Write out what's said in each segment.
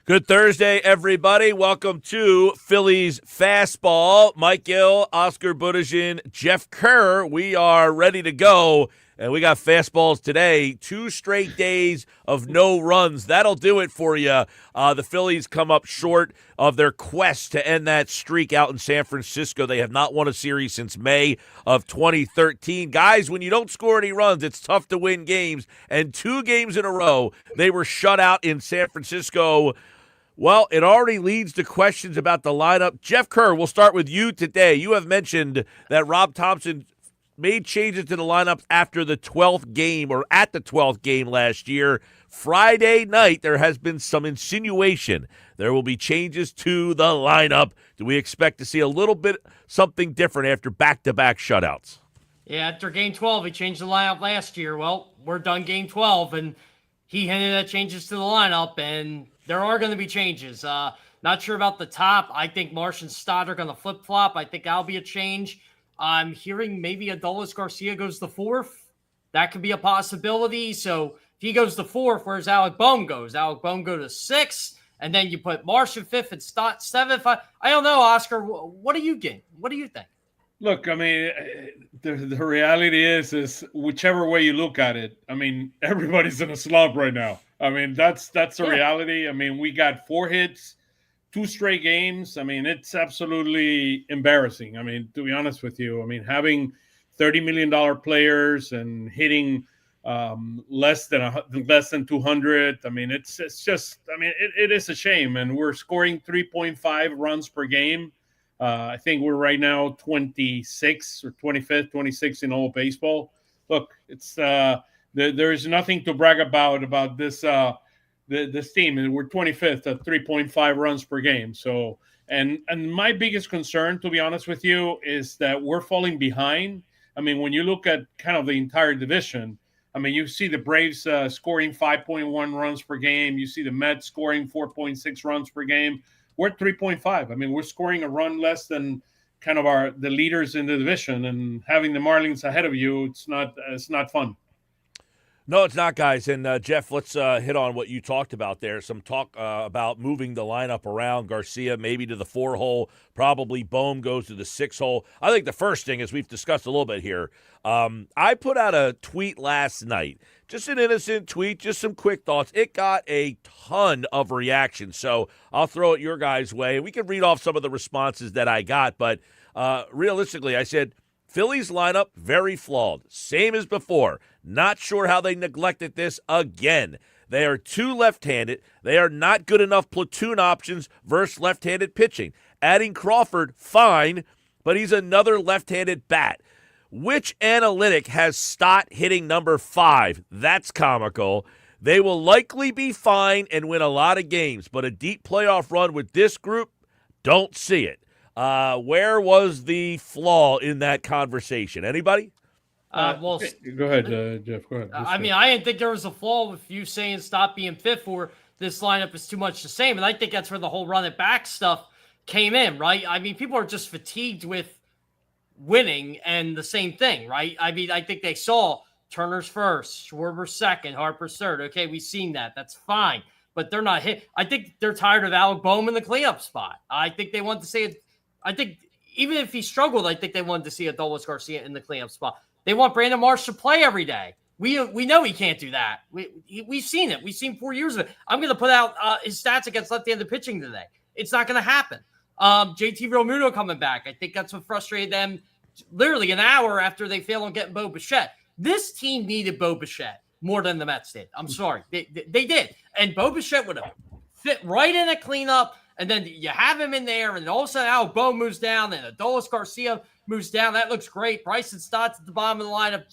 Good Thursday, everybody. Welcome to Phillies Fastball. Mike Gill, Oscar Budejen, Jeff Kerr. We are ready to go, and we got fastballs today. 2 straight days of no runs. That'll do it for you. The Phillies come up short of their quest to end that streak out in San Francisco. They have not won a series since May of 2013. Guys, when you don't score any runs, it's tough to win games, and 2 games in a row, they were shut out in San Francisco. Well, it already leads to questions about the lineup. Jeff Kerr, we'll start with you today. You have mentioned that Rob Thompson made changes to the lineup after the 12th game or at the 12th game last year. Friday night, there has been some insinuation there will be changes to the lineup. Do we expect to see a little bit something different after back-to-back shutouts? Yeah, after Game 12, he changed the lineup last year. Well, we're done Game 12, and he hinted at changes to the lineup, and there are going to be changes. Not sure about the top. I think Marsh and Stott are going to flip-flop. I think that'll be a change. I'm hearing maybe Adolis Garcia goes the 4th. That could be a possibility. So if he goes the 4th, where's Alec Bohm goes? Alec Bohm go to 6th, and then you put Marsh in 5th and Stott 7th. I don't know, Oscar. What do you think? What do you think? Look, I mean, the reality is whichever way you look at it, I mean, everybody's in a slump right now. I mean, that's the reality. I mean, we got 4 hits, 2 straight games. I mean, it's absolutely embarrassing. I mean, to be honest with you, I mean, having $30 million players and hitting less than 200. I mean, it's just, I mean, it is a shame. And we're scoring 3.5 runs per game. I think we're right now 26 or 25th, 26 in all baseball. Look, it's there is nothing to brag about this this team, and we're 25th at 3.5 runs per game. So, and my biggest concern, to be honest with you, is that we're falling behind. I mean, when you look at kind of the entire division, I mean, you see the Braves scoring 5.1 runs per game. You see the Mets scoring 4.6 runs per game. We're at 3.5. I mean, we're scoring a run less than kind of the leaders in the division, and having the Marlins ahead of you, it's not fun. No, it's not, guys. And, Jeff, let's hit on what you talked about there. Some talk about moving the lineup around. Garcia maybe to the 4 hole. Probably Bohm goes to the 6 hole. I think the first thing, as we've discussed a little bit here, I put out a tweet last night. Just an innocent tweet, just some quick thoughts. It got a ton of reaction, so I'll throw it your guys' way. We can read off some of the responses that I got, but realistically, I said, Phillies lineup, very flawed. Same as before. Not sure how they neglected this again. They are too left-handed. They are not good enough platoon options versus left-handed pitching. Adding Crawford, fine, but he's another left-handed bat. Which analytic has Stott hitting number 5? That's comical. They will likely be fine and win a lot of games, but a deep playoff run with this group, don't see it. Where was the flaw in that conversation? Anybody? Well, go ahead, Jeff. Go ahead. I mean, I didn't think there was a flaw with you saying stop being 5th, or this lineup is too much the same. And I think that's where the whole run it back stuff came in, right? I mean, people are just fatigued with winning and the same thing, right? I mean, I think they saw Turner's first, Schwarber's second, Harper's third. Okay, we've seen that. That's fine. But they're not hit. I think they're tired of Alec Bohm in the cleanup spot. I think they want to see it. I think even if he struggled, I think they wanted to see Adolis Garcia in the cleanup spot. They want Brandon Marsh to play every day. We know he can't do that. We've seen it. We've seen 4 years of it. I'm going to put out his stats against left-handed pitching today. It's not going to happen. JT Realmuto coming back. I think that's what frustrated them literally an hour after they failed on getting Bo Bichette. This team needed Bo Bichette more than the Mets did. I'm sorry. They did. And Bo Bichette would have fit right in a cleanup. And then you have him in there, and all of a sudden, Alec Bohm moves down, and Adolis Garcia moves down. That looks great. Bryson Stott's at the bottom of the lineup.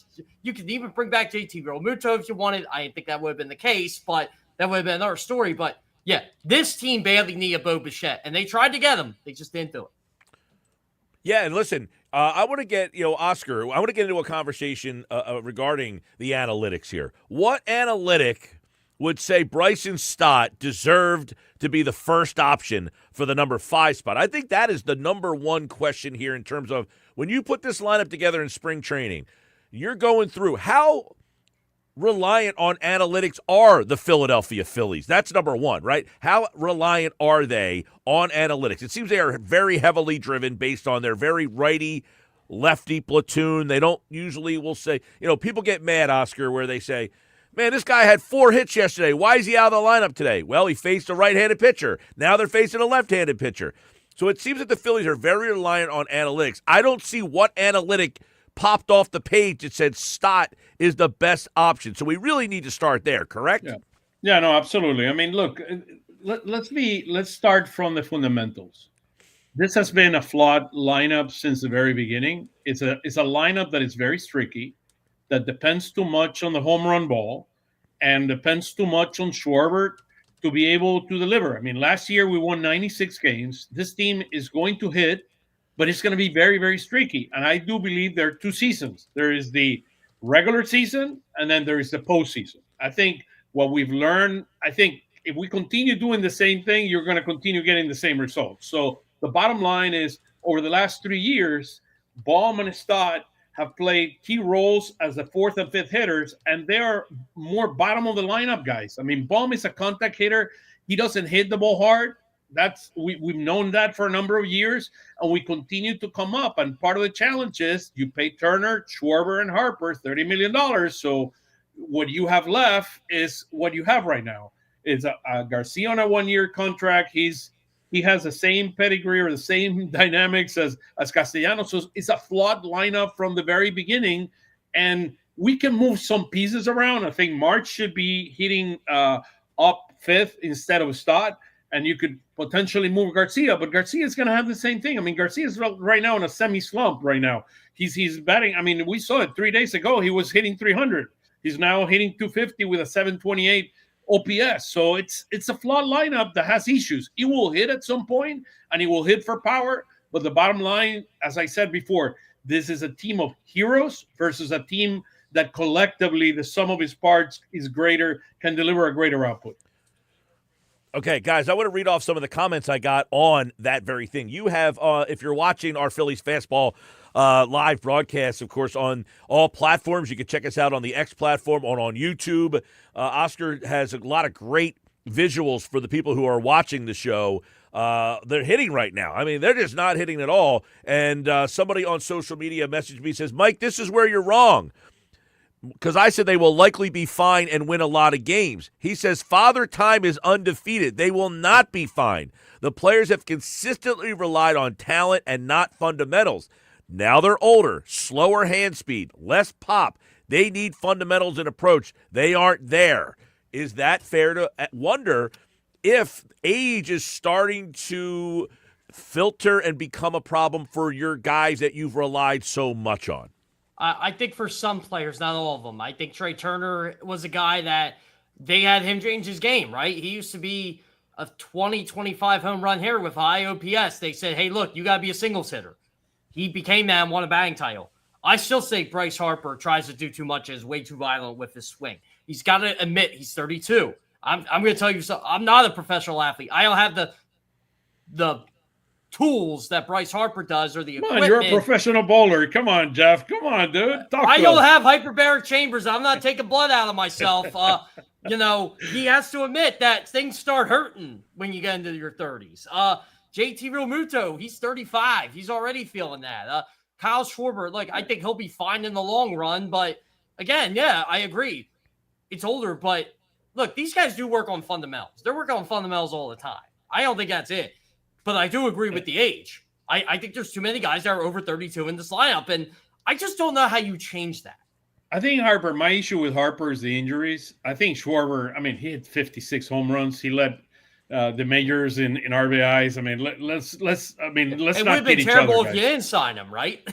You could even bring back JT Realmuto if you wanted. I didn't think that would have been the case, but that would have been another story. But, yeah, this team badly needed Bo Bichette, and they tried to get him. They just didn't do it. Yeah, and listen, I want to get, Oscar, I want to get into a conversation regarding the analytics here. What analytic would say Bryson Stott deserved to be the first option for the number 5 spot? I think that is the number one question here in terms of when you put this lineup together in spring training, you're going through how reliant on analytics are the Philadelphia Phillies? That's number one, right? How reliant are they on analytics? It seems they are very heavily driven based on their very righty-lefty platoon. They don't usually will say, people get mad, Oscar, where they say, man, this guy had 4 hits yesterday. Why is he out of the lineup today? Well, he faced a right-handed pitcher. Now they're facing a left-handed pitcher. So it seems that the Phillies are very reliant on analytics. I don't see what analytic popped off the page that said Stott is the best option. So we really need to start there, correct? Yeah, no, absolutely. I mean, look, let's start from the fundamentals. This has been a flawed lineup since the very beginning. It's a lineup that is very streaky, that depends too much on the home run ball and depends too much on Schwarber to be able to deliver. I mean, last year we won 96 games. This team is going to hit, but it's going to be very, very streaky. And I do believe there are 2 seasons. There is the regular season, and then there is the postseason. I think what we've learned, if we continue doing the same thing, you're going to continue getting the same results. So the bottom line is, over the last 3 years, Baum and Stott have played key roles as the 4th and 5th hitters, and they are more bottom of the lineup guys. I mean, Baum is a contact hitter. He doesn't hit the ball hard. We've known that for a number of years, and we continue to come up. And part of the challenge is you pay Turner, Schwarber, and Harper $30 million. So what you have left is what you have right now. Is a Garcia on a 1-year contract. He has the same pedigree or the same dynamics as Castellanos. So it's a flawed lineup from the very beginning, and we can move some pieces around. I think March should be hitting up 5th instead of Stott. And you could potentially move Garcia, but Garcia is going to have the same thing. I mean, Garcia is right now in a semi-slump right now. He's batting. I mean, we saw it 3 days ago. He was hitting 300. He's now hitting 250 with a 728 OPS. So it's a flawed lineup that has issues. He will hit at some point, and he will hit for power. But the bottom line, as I said before, this is a team of heroes versus a team that collectively the sum of its parts is greater, can deliver a greater output. Okay, guys, I want to read off some of the comments I got on that very thing. You have, if you're watching our Phillies Fastball live broadcast, of course, on all platforms. You can check us out on the X platform, on YouTube. Oscar has a lot of great visuals for the people who are watching the show. They're hitting right now. I mean, they're just not hitting at all. And somebody on social media messaged me, says, Mike, this is where you're wrong. Because I said they will likely be fine and win a lot of games. He says Father Time is undefeated. They will not be fine. The players have consistently relied on talent and not fundamentals. Now they're older, slower hand speed, less pop. They need fundamentals and approach. They aren't there. Is that fair to wonder if age is starting to filter and become a problem for your guys that you've relied so much on? I think for some players, not all of them. I think Trey Turner was a guy that they had him change his game, right? He used to be a 20, 25 home run hitter with high OPS. They said, hey, look, you got to be a singles hitter. He became that and won a batting title. I still say Bryce Harper tries to do too much and is way too violent with his swing. He's got to admit he's 32. I'm going to tell you something. I'm not a professional athlete. I don't have the tools that Bryce Harper does or the equipment. You're a professional bowler. Come on, Jeff. Come on, dude. I don't have hyperbaric chambers. I'm not taking blood out of myself. He has to admit that things start hurting when you get into your 30s. JT Realmuto, he's 35. He's already feeling that. Kyle Schwarber, I think he'll be fine in the long run. But again, yeah, I agree. It's older, but look, these guys do work on fundamentals. They're working on fundamentals all the time. I don't think that's it. But I do agree with the age. I think there's too many guys that are over 32 in this lineup, and I just don't know how you change that. I think my issue with Harper is the injuries. I think Schwarber, he hit 56 home runs. He led the majors in RBIs. Let's not kid each other. It would have been terrible if you didn't sign him, right?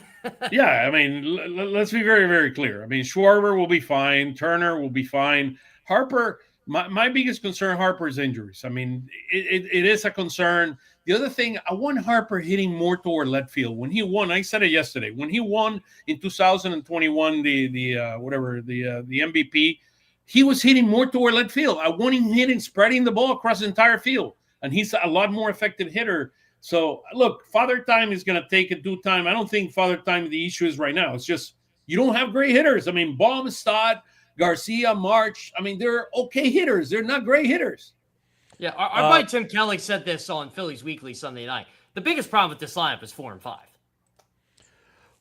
Yeah, let's be very, very clear. Schwarber will be fine. Turner will be fine. Harper, my biggest concern, Harper's injuries. It is a concern. The other thing, I want Harper hitting more toward left field. When he won, I said it yesterday, when he won in 2021 the MVP, he was hitting more toward left field. I want him hitting, spreading the ball across the entire field. And he's a lot more effective hitter. So, look, Father Time is going to take a due time. I don't think Father Time, the issue is right now. It's just you don't have great hitters. Baum, Stott, Garcia, March, I mean, they're okay hitters. They're not great hitters. Yeah, our buddy Tim Kelly said this on Phillies Weekly Sunday night. The biggest problem with this lineup is 4 and 5.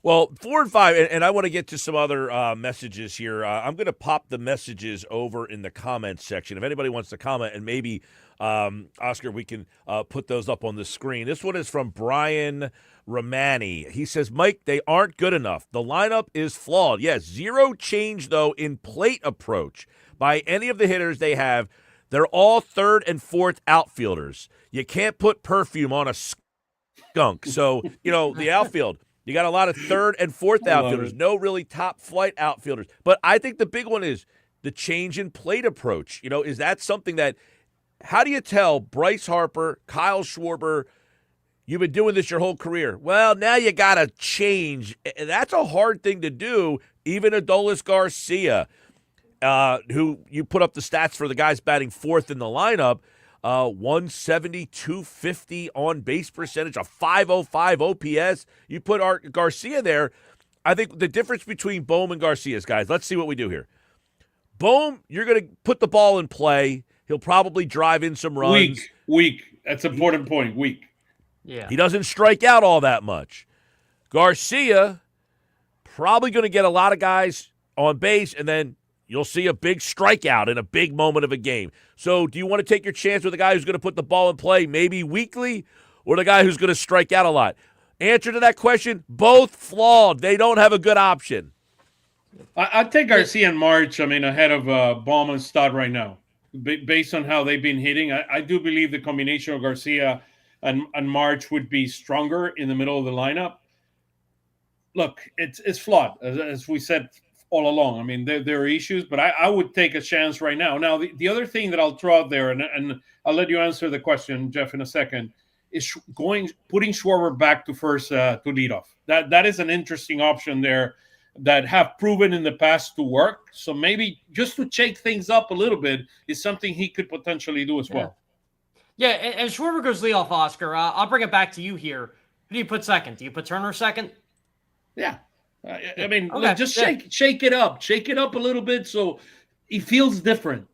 Well, 4 and 5, and I want to get to some other messages here. I'm going to pop the messages over in the comments section. If anybody wants to comment, and maybe, Oscar, we can put those up on the screen. This one is from Brian Romani. He says, Mike, they aren't good enough. The lineup is flawed. Yes, zero change, though, in plate approach by any of the hitters they have. They're all third and fourth outfielders. You can't put perfume on a skunk. So, the outfield, you got a lot of third and fourth outfielders, no really top flight outfielders. But I think the big one is the change in plate approach. Is that something that, how do you tell Bryce Harper, Kyle Schwarber, you've been doing this your whole career? Well, now you got to change. That's a hard thing to do. Even Adolis Garcia, who you put up the stats for the guys batting fourth in the lineup, 170, 250 on base percentage, a 505 OPS. You put Garcia there. I think the difference between Bohm and Garcia is, guys, let's see what we do here. Bohm, you're going to put the ball in play. He'll probably drive in some runs. Weak. That's an important point. Weak. Yeah. He doesn't strike out all that much. Garcia, probably going to get a lot of guys on base, and then you'll see a big strikeout in a big moment of a game. So do you want to take your chance with a guy who's going to put the ball in play maybe weekly, or the guy who's going to strike out a lot? Answer to that question, both flawed. They don't have a good option. I'd take Garcia and March, ahead of Baum and Stott right now, based on how they've been hitting. I do believe the combination of Garcia and March would be stronger in the middle of the lineup. Look, it's flawed, as we said all along. There are issues, but I would take a chance right now. Now, the other thing that I'll throw out there, and I'll let you answer the question, Jeff, in a second, is putting Schwarber back to first to lead off. That is an interesting option there that have proven in the past to work. So maybe just to shake things up a little bit is something he could potentially do as well. Yeah, and Schwarber goes leadoff, Oscar. I'll bring it back to you here. Who do you put second? Do you put Turner second? Yeah. Just shake it up. Shake it up a little bit so he feels different.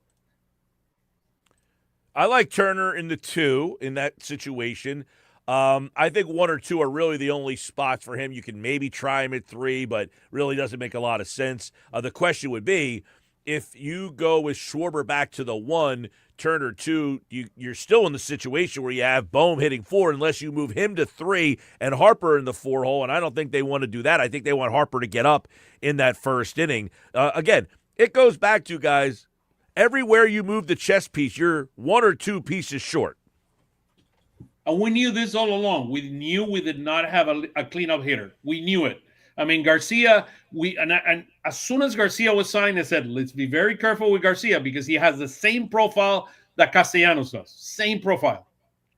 I like Turner in the 2 in that situation. I think 1 or 2 are really the only spots for him. You can maybe try him at 3, but really doesn't make a lot of sense. The question would be, if you go with Schwarber back to the 1, Turner 2, you're still in the situation where you have Bohm hitting 4 unless you move him to 3 and Harper in the 4 hole, and I don't think they want to do that. I think they want Harper to get up in that first inning. Again, it goes back to, guys, everywhere you move the chess piece, you're 1 or 2 pieces short. And we knew this all along. We knew we did not have a cleanup hitter. We knew it. Garcia, and as soon as Garcia was signed, I said, let's be very careful with Garcia because he has the same profile that Castellanos does. Same profile.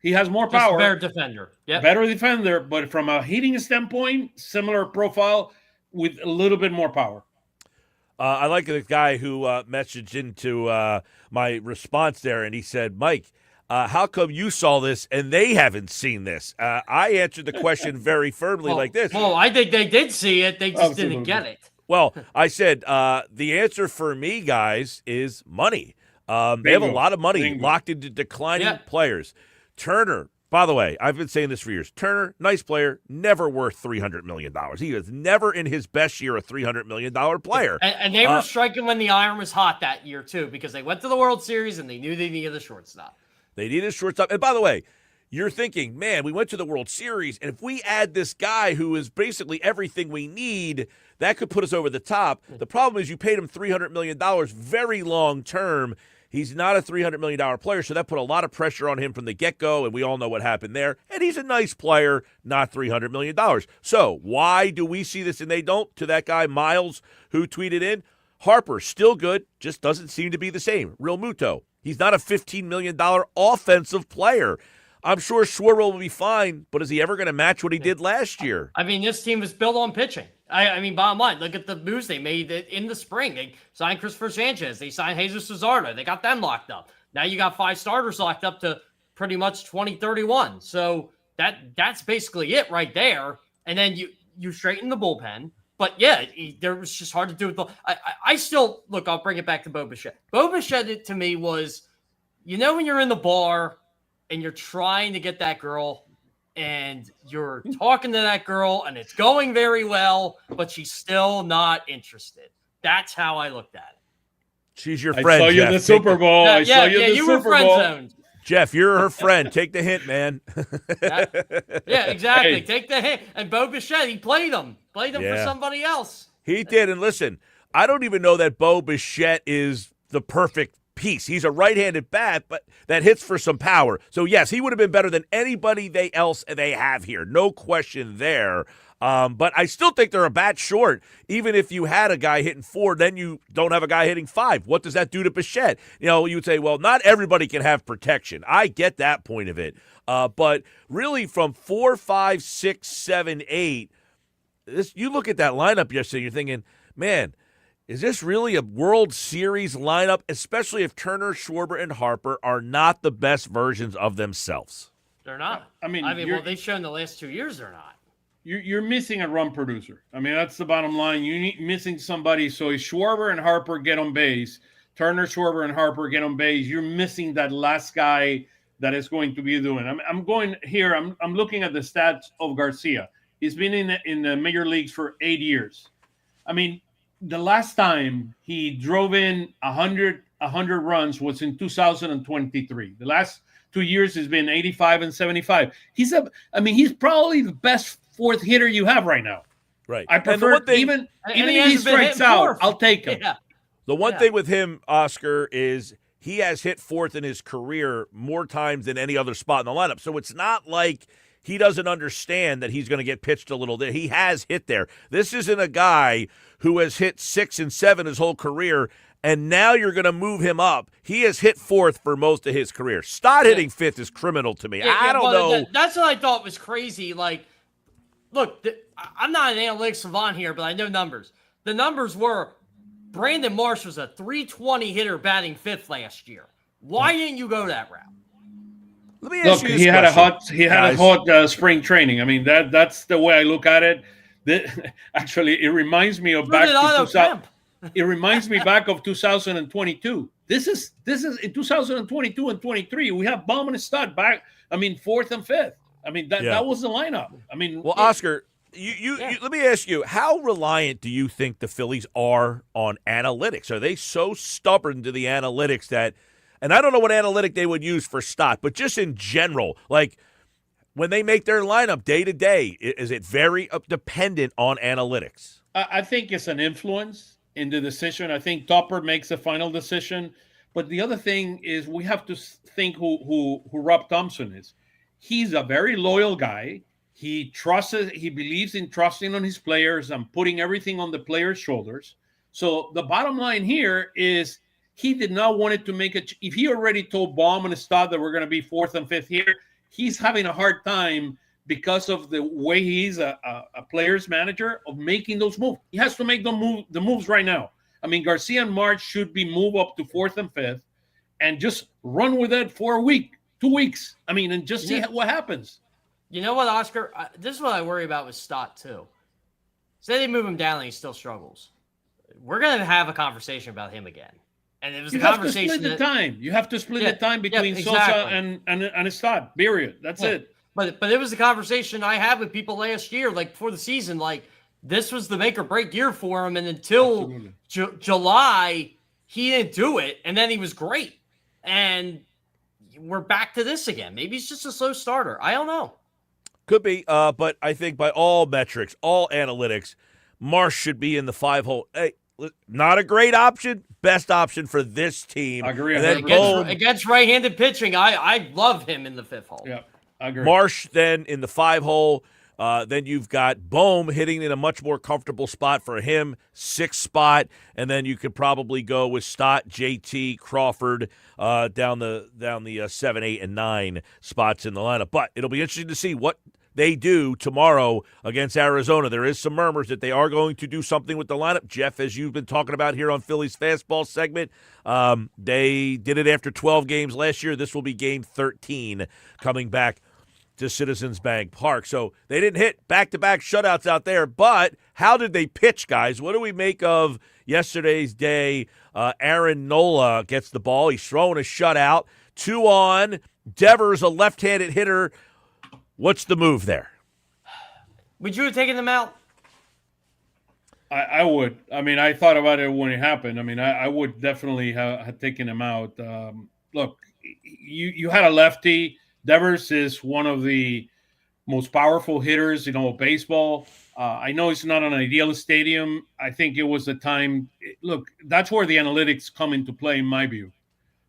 He has more power. Better defender. Yep. Better defender, but from a hitting standpoint, similar profile with a little bit more power. I like the guy who messaged into my response there, and he said, Mike, how come you saw this and they haven't seen this? I answered the question very firmly like this. Well, I think they did see it. They just didn't get it. Well, I said the answer for me, guys, is money. They have a lot of money locked into declining players. Turner, by the way, I've been saying this for years. Turner, nice player, never worth $300 million. He was never in his best year a $300 million player. And they were striking when the iron was hot that year, too, because they went to the World Series and they knew they needed a shortstop. They needed a shortstop. And by the way, you're thinking, man, we went to the World Series, and if we add this guy who is basically everything we need, that could put us over the top. The problem is you paid him $300 million very long term. He's not a $300 million player, so that put a lot of pressure on him from the get-go, and we all know what happened there. And he's a nice player, not $300 million. So why do we see this and they don't? To that guy, Miles, who tweeted in, Harper, still good, just doesn't seem to be the same. Real Muto. He's not a $15 million offensive player. I'm sure Schwarber will be fine, but is he ever going to match what he did last year? This team is built on pitching. Bottom line, look at the moves they made in the spring. They signed Christopher Sanchez. They signed Jesus Luzardo. They got them locked up. Now you got 5 starters locked up to pretty much 2031. So that's basically it right there. And then you straighten the bullpen. But yeah, there was just hard to do it. I still look. I'll bring it back to Bo Bichette. Bo Bichette, it to me was, when you're in the bar and you're trying to get that girl, and you're talking to that girl, and it's going very well, but she's still not interested. That's how I looked at it. She's your friend. I saw you Jeff. in the Super Bowl. I saw you in the you Super were friend Bowl. zoned. Jeff, you're her friend. Take the hint, man. Yeah, exactly. Hey. Take the hint. And Bo Bichette, he played him for somebody else. He did. And listen, I don't even know that Bo Bichette is the perfect piece. He's a right-handed bat, but that hits for some power. So, yes, he would have been better than anybody else they have here. No question there. But I still think they're a bat short. Even if you had a guy hitting 4, then you don't have a guy hitting 5. What does that do to Bichette? You would say, well, not everybody can have protection. I get that point of it. But really from 4, 5, 6, 7, 8, you look at that lineup yesterday, you're thinking, man, is this really a World Series lineup, especially if Turner, Schwarber, and Harper are not the best versions of themselves? They're not. I mean, well, they've shown the last 2 years they're not. You're missing a run producer. I mean, that's the bottom line. You're missing somebody. So if Schwarber and Harper get on base, Turner, Schwarber, and Harper get on base, you're missing that last guy that is going to be doing. I'm going here. I'm looking at the stats of Garcia. He's been in the major leagues for 8 years. I mean, the last time he drove in 100 runs was in 2023. The last 2 years has been 85 and 75. He's probably the best fourth hitter you have right now. Right. I prefer even if he strikes out, I'll take him. Yeah. The one thing with him, Oscar, is he has hit fourth in his career more times than any other spot in the lineup. So it's not like he doesn't understand that he's going to get pitched a little bit. He has hit there. This isn't a guy who has hit 6 and 7 his whole career, and now you're going to move him up. He has hit fourth for most of his career. Stott hitting fifth is criminal to me. I don't know. That's what I thought was crazy. Like, look, I'm not an analytics savant here, but I know numbers. The numbers were Brandon Marsh was a 320 hitter batting fifth last year. Why didn't you go that route? Let me ask you this he had question. a hot spring training. I mean, that's the way I look at it. Actually, it reminds me of It reminds me back of 2022. This is in 2022 and 23. We have Baum and Stott back. I mean, fourth and fifth. I mean, that was the lineup. I mean, well, Oscar, you let me ask you, how reliant do you think the Phillies are on analytics? Are they so stubborn to the analytics that, and I don't know what analytic they would use for Stott, but just in general, like when they make their lineup day to day, is it very dependent on analytics? I think it's an influence in the decision. I think Topper makes the final decision. But the other thing is we have to think who Rob Thompson is. He's a very loyal guy. He believes in trusting on his players and putting everything on the players' shoulders. So the bottom line here is he did not want it to make it. If he already told Baum and Stott that we're going to be fourth and fifth here, he's having a hard time because of the way he's a player's manager of making those moves. He has to make the moves right now. I mean, Garcia and March should be moved up to fourth and fifth and just run with it for a week, 2 weeks. I mean, and just see what happens. You know what, Oscar? This is what I worry about with Stott, too. Say they move him down and he still struggles. We're going to have a conversation about him again. And it was a conversation. You have to split the time. You have to split the time between Sosa and Stott, period. That's it. But it was a conversation I had with people last year, like before the season, like this was the make or break year for him. And until July, he didn't do it. And then he was great. And we're back to this again. Maybe he's just a slow starter. I don't know. Could be. But I think by all metrics, all analytics, Marsh should be in the 5-hole. Hey, not a great option. Best option for this team. I agree. Against right-handed pitching, I love him in the 5th hole. Yeah. I agree. Marsh then in the 5-hole. Then you've got Bohm hitting in a much more comfortable spot for him, 6th spot, and then you could probably go with Stott, JT, Crawford down the 7, 8, and 9 spots in the lineup. But it'll be interesting to see what they do tomorrow against Arizona. There is some murmurs that they are going to do something with the lineup. Jeff, as you've been talking about here on Phillies Fastball segment, they did it after 12 games last year. This will be game 13 coming back to Citizens Bank Park. So they didn't hit back-to-back shutouts out there, but how did they pitch, guys? What do we make of yesterday's day? Aaron Nola gets the ball. He's throwing a shutout. 2 on. Devers, a left-handed hitter. What's the move there? Would you have taken them out? I would. I mean, I thought about it when it happened. I mean, I would definitely have taken him out. Look, you had a lefty. Devers is one of the most powerful hitters in all of baseball. I know it's not an ideal stadium. I think it was the time. Look, that's where the analytics come into play, in my view.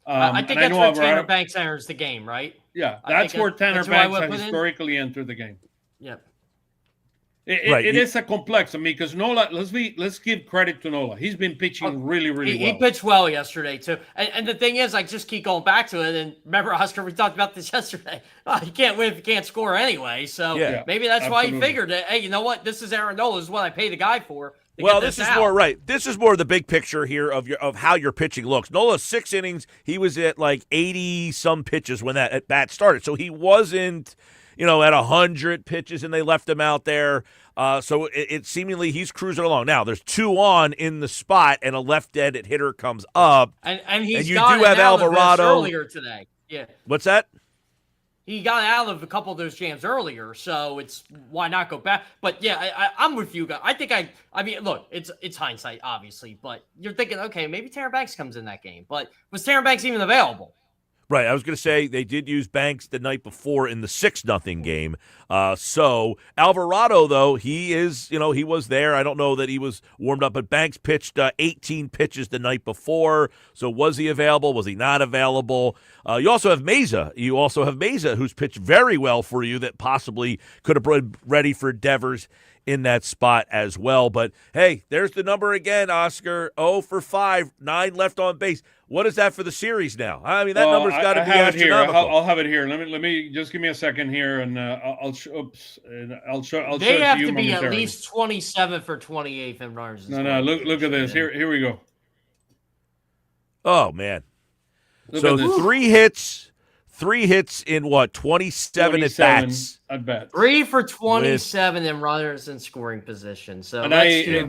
I think that's where Tanner Banks enters the game, right? Yeah, that's where Tanner Banks has historically entered the game. Yep. It is a complex. I mean, because Nola, let's give credit to Nola. He's been pitching really well. He pitched well yesterday too. And the thing is, I just keep going back to it. And remember, Oscar, we talked about this yesterday. You can't win if you can't score anyway. So maybe that's why he figured that. Hey, you know what? This is Aaron Nola. This is what I pay the guy for. Well, this is more right. This is more the big picture here of how your pitching looks. Nola, 6 innings. He was at like 80 some pitches when that at bat started. So he wasn't, at 100 pitches, and they left him out there. So it seemingly he's cruising along. Now there's 2 on in the spot, and a left-handed hitter comes up. And you do have Alvarado earlier today. Yeah. What's that? He got out of a couple of those jams earlier, so it's why not go back? But yeah, I'm with you guys. I mean, look, it's hindsight, obviously, but you're thinking, okay, maybe Tanner Banks comes in that game. But was Tanner Banks even available? Right, I was going to say they did use Banks the night before in the 6-0 game. So Alvarado, though, he was there. I don't know that he was warmed up, but Banks pitched 18 pitches the night before. So was he available? Was he not available? You also have Meza. Who's pitched very well for you that possibly could have been ready for Devers in that spot as well. But, hey, there's the number again, Oscar. 0 for 5, 9 left on base. What is that for the series now? I mean, that number's got to be astronomical. I'll have it here. Let me just give me a second here, and I'll show it They to have you to be momentarily. at least 27th for 28th in runners. No. Look at this. Here we go. Oh man. So 3 hits. 3 hits in what? 27 at bats. 3 for 27 in runners in scoring position. So and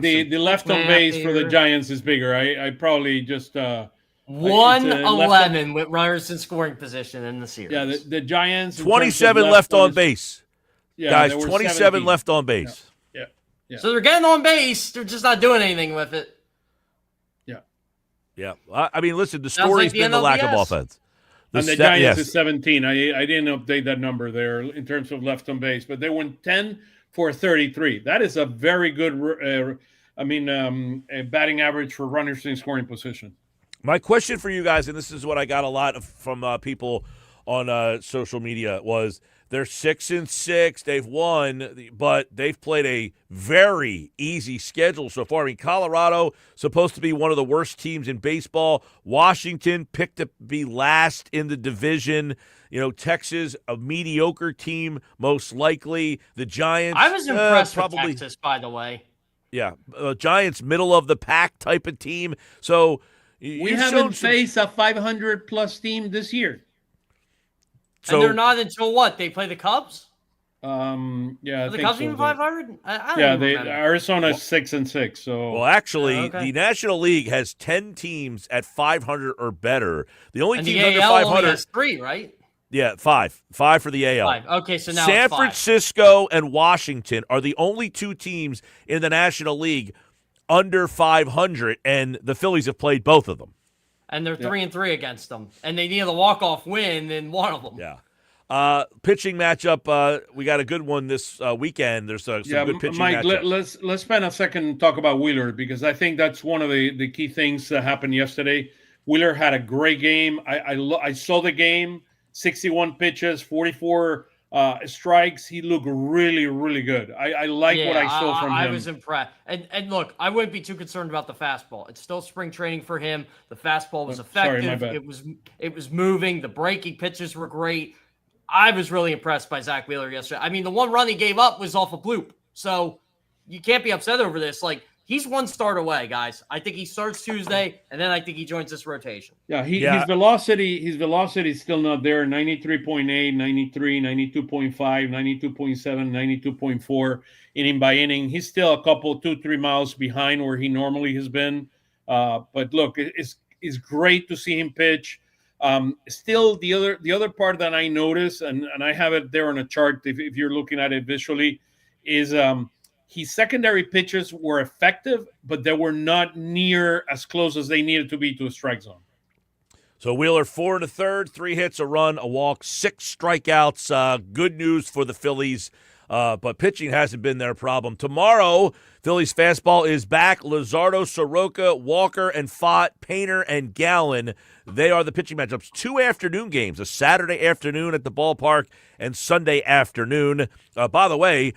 the left on base for the Giants is bigger. I probably just 111 with runners in scoring position in the series. Yeah, the Giants 27 left on base. Yeah, guys, 27 17. Left on base. Yeah. So they're getting on base. They're just not doing anything with it. Yeah. I mean, listen, the story's been the lack of offense. And the Giants is 17. I didn't update that number there in terms of left on base, but they went 10 for 33. That is a very good, batting average for runners in scoring position. My question for you guys, and this is what I got a lot from people on social media, was they're 6-6. They've won, but they've played a very easy schedule so far. I mean, Colorado supposed to be one of the worst teams in baseball. Washington picked to be last in the division. Texas, a mediocre team, most likely. The Giants. I was impressed with Texas, by the way. Yeah, Giants, middle of the pack type of team. So we haven't faced a 500-plus team this year. So, and they're not until what? They play the Cubs? Yeah. Are the Cubs even 500? I don't remember. Arizona's 6-6. So well, actually, the National League has 10 teams at 500 or better. The only teams under 500 only has 3, right? Yeah, 5. 5 for the AL. 5. Okay, so now San Francisco and Washington are the only 2 teams in the National League under 500, and the Phillies have played both of them. And they're 3-3 against them. And they need a walk-off win in one of them. Yeah. Pitching matchup, we got a good one this weekend. There's some good pitching Mike, matchups. let's spend a second and talk about Wheeler, because I think that's one of the key things that happened yesterday. Wheeler had a great game. I saw the game, 61 pitches, 44 strikes. He looked really, really good. I like what I saw from him. I was impressed. And look, I wouldn't be too concerned about the fastball. It's still spring training for him. The fastball was effective. Sorry, my bad. It was moving. The breaking pitches were great. I was really impressed by Zack Wheeler yesterday. I mean, the one run he gave up was off a bloop. So you can't be upset over this. Like, he's one start away, guys. I think he starts Tuesday, and then I think he joins this rotation. Yeah, his velocity is still not there. 93.8, 93, 92.5, 92.7, 92.4 inning by inning. He's still a couple, 2-3 miles behind where he normally has been. But look, it's great to see him pitch. Still, the other part that I notice, and I have it there on a chart if you're looking at it visually, is his secondary pitches were effective, but they were not near as close as they needed to be to a strike zone. So Wheeler 4 1/3, 3 hits, a run, a walk, 6 strikeouts. Good news for the Phillies, but pitching hasn't been their problem. Tomorrow, Phillies fastball is back. Luzardo, Soroka, Walker, and Fott, Painter, and Gallen. They are the pitching matchups. 2 afternoon games, a Saturday afternoon at the ballpark and Sunday afternoon. By the way,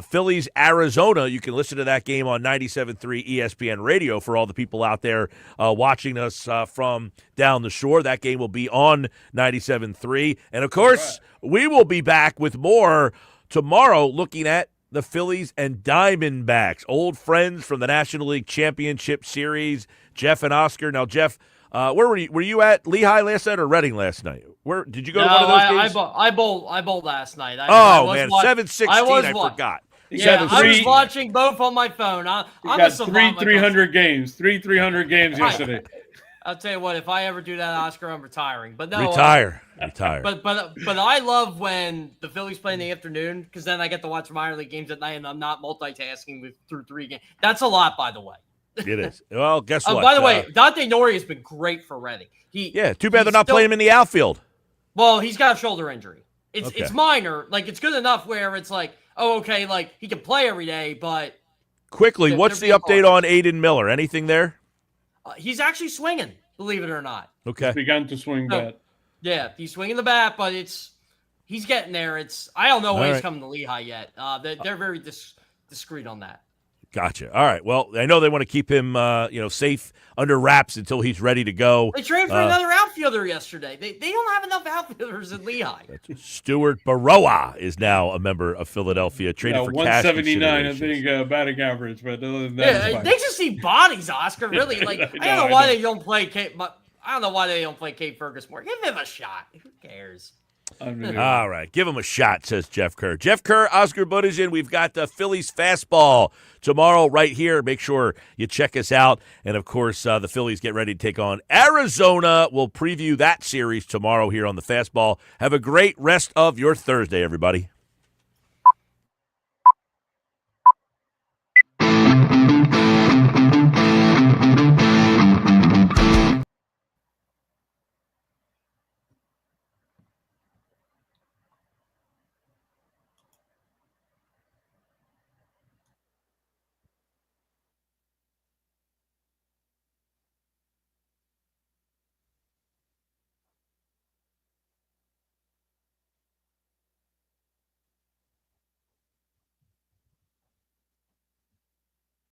Phillies, Arizona, you can listen to that game on 97.3 ESPN Radio for all the people out there watching us from down the shore. That game will be on 97.3. And, of course, we will be back with more tomorrow looking at the Phillies and Diamondbacks, old friends from the National League Championship Series, Jeff and Oscar. Now, Jeff, where were you? Were you at Lehigh last night or Reading last night? Where did you go to one of those games? I bowled last night. I 7-16. I forgot. Yeah, I was watching both on my phone. I'm a savant. 300 games. 300 games yesterday. I'll tell you what, if I ever do that, Oscar, I'm retiring. But no, retire. But I love when the Phillies play in the afternoon because then I get to watch minor league games at night and I'm not multitasking through 3 games. That's a lot, by the way. It is. Well, guess what? By the way, Dante Nori has been great for Reading. Too bad they're not playing him in the outfield. Well, he's got a shoulder injury. It's minor. Like, it's good enough where it's like, oh, okay, like he can play every day, but quickly, what's the update on Aiden Miller? Anything there? He's actually swinging, believe it or not. Okay. He's begun to swing bat. Yeah, he's swinging the bat, but he's getting there. I don't know when he's coming to Lehigh yet. They're very discreet on that. Gotcha. All right. Well, I know they want to keep him, safe under wraps until he's ready to go. They traded for another outfielder yesterday. They don't have enough outfielders in Lehigh. Stuart Baroa is now a member of Philadelphia. Traded for cash 179, I think, batting average. But other than that, they just see bodies, Oscar. Really, like I don't know why they don't play Cape. I don't know why they don't play Cape Fergus more. Give him a shot. Who cares? All right. Give him a shot, says Jeff Kerr. Jeff Kerr, Oscar Budejen. We've got the Phillies fastball tomorrow right here. Make sure you check us out. And, of course, the Phillies get ready to take on Arizona. We'll preview that series tomorrow here on the fastball. Have a great rest of your Thursday, everybody.